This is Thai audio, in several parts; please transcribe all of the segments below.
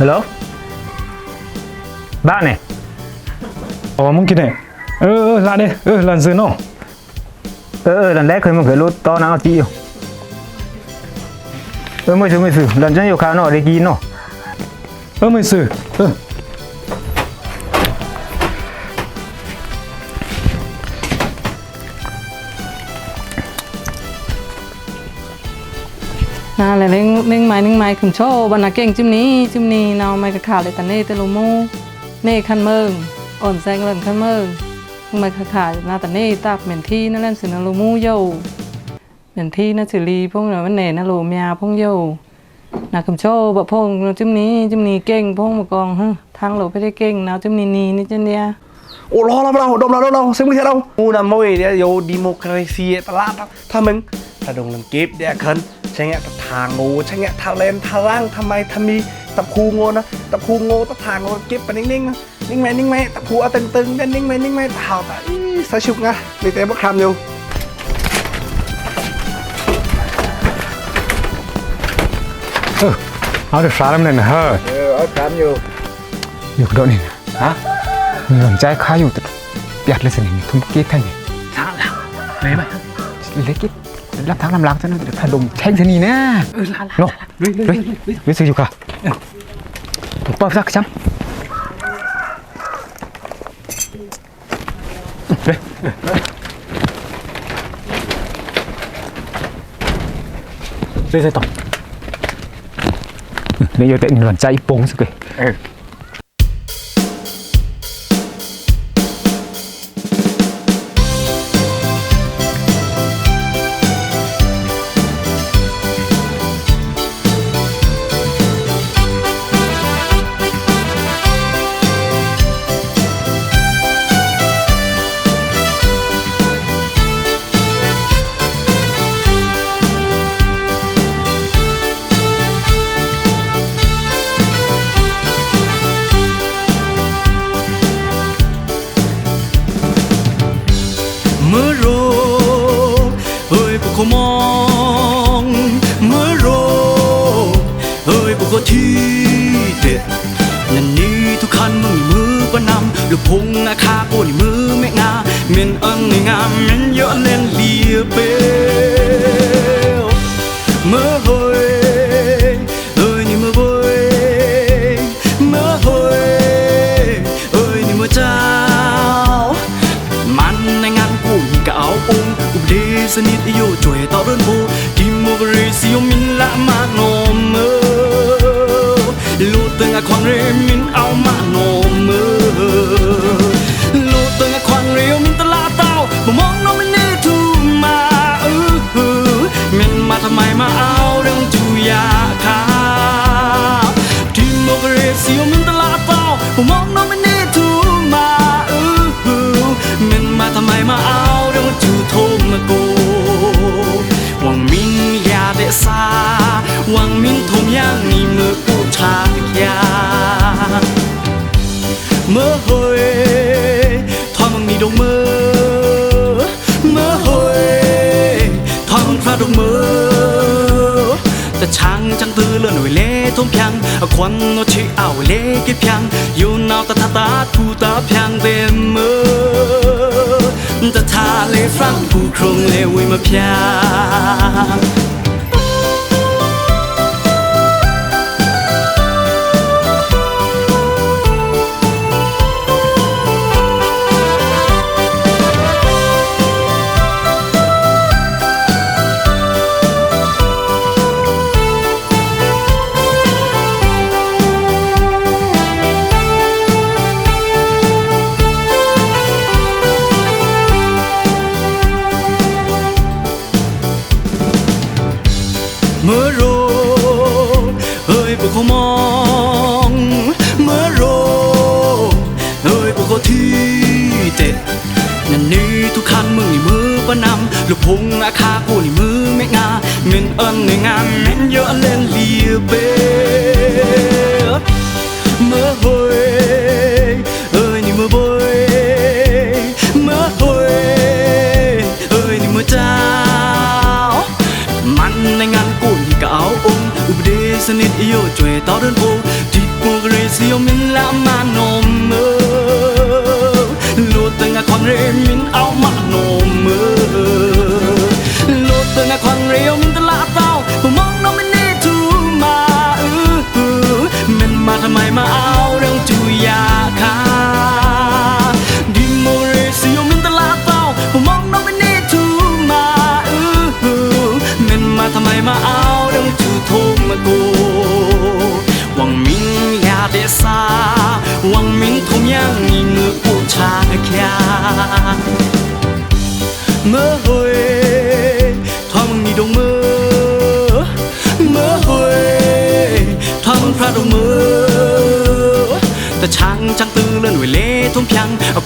Hello? Bạn này. Mungkin này. Lại đây. Lần dưới nó. Lần đấy khơi một cái lốt to nào chị. Mới xử. Lần cho nhiều khá nó để kín nó. Mới xử. là ninh mày khẩn cho bạn là ก่งchim ní nào mày cái khảo để tận nê tê lô mô nê khăn mơ ổn danh lần khăn mơ mày khảo na tận nê tạp miền thi nó lên xử nó lô mô dầu miền thi nó xử lý phong là vấn đề nó lô mèo phong dầu là khẩn cho bậc phong chim ní ก่งphong một con ha thang lô phải ก่งnào chim ní trên đây Ủa lo đâu xem cái đâu u nằm môi để vô democracyตลาดถ้ามึงถ้าดงลังเก็บเดี๋ยวคันใช่เงี้ยทางงูใช่เงี้ยทางเลนทางล่างทำไมทำมีตับคูงูนะตับคูงูตับทางงูเก็บไปนิ่งไหมตับคูเอาตึงๆกันนิ่งไหมเท้าแต่สายชุบไงมีแต่บักคำอยู่ Áo được xóa lắm này nè hơ. Ở camอยู่ อยู่กระโดดนี่ฮะหลังใจข้าอยู่แต่ยัดเลยสินี่ทุ่มเก๊กแท่งนี่ sao nào lấy mày เล็กกิ๊ดรับทางลำลังซะนะเดี๋ยวถ้าดมแท่งซะนี่นะโน่รู้สึกอยู่ค่ะถูกป้าซักช้ำเลยใส่ต่อนี่อยู่แต่หลังใจปงสักเลยมองเมื่อโรบุกที่เด็ดนั่นนี่ทุกคันมึงมือปนำลูกพงอาคาโกนี่มือแม่งาเม่นอังงามเม่นเยอะเล่นเลียเปลเมื่อนี่เมื่อนี่เมื่อเจ้ามันในงานกูกะเอาองสนิทอยู่ช่วยต่อเรื่องบูดิโมกรีซิโอมินละมาโนมลูตึงอะควันเรมินเอามาโนมลูตึงอะควันเรียวมินตลาเต้าบ่มองน้องไม่นี่ทูมามินมาทำไมมาเอาเรื่องจูยาคาดิโมกรีซิโอมินตลาเต้าบ่มองน้องไม่นี่ทูมามินมาทำไมมาเอาเรื่องจูโทมโกวังมินยาเดซาวังมินทมยังนี่เมื่อกูชายาเมื่อเฮยทอมังนี่ดงเมื่อเฮยทอมังพระดงเมื่อแต่ช่างจังตือเลื่อนหน่วยเล่ทมเพียงควันโนชิเอาเล่กิเพียงอยู่นาวตาทูตาเพียงเต็มเมื่อแต่ทาเลฟรังผู้ครงเลวิมาเพียงเมื่อโรบุกมองเมื่อโรบุกที่เด็ดนั่นนี่ทุกคันมึงนี่มือปนำลูกพงอาคากูนี่มือไม่งาเม่นอันงามเม่นเยอะเล่นเลียเปเมื่อนี่เมื่อนี่เมื่อเจ้ามันในงานกูนี่ก็เอาองค์อุปเดชสนิทโยช่วยต่อเดินโบจิตโบ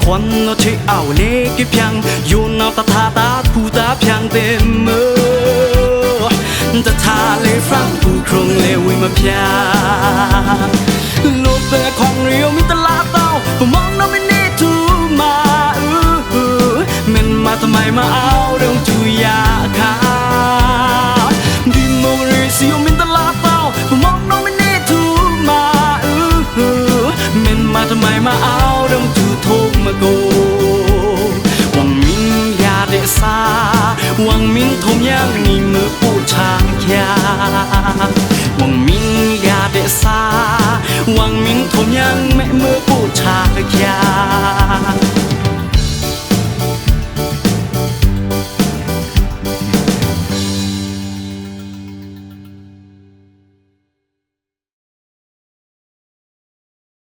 คนเราใช้เอาเล็กเพียงโยนเอาตาตากูตาเพียงเต็มมือจะทาเลยฟรังกูครงเลวิมาเพียงโลกเป็นของเรียวมีตลาดเต้าผมมองน้องไม่ได้ทูมาเม่นมาทำไมมาเอาเรื่องทุยาคาดิโมเรซีมีตลาดเต้าผมมองน้องไม่ได้ทูมาเม่นมาทำไมมาเอาเรื่องทูโทมาโกวังมินยาเดซาวังมินทมยังนี่มือผู้ชางแค่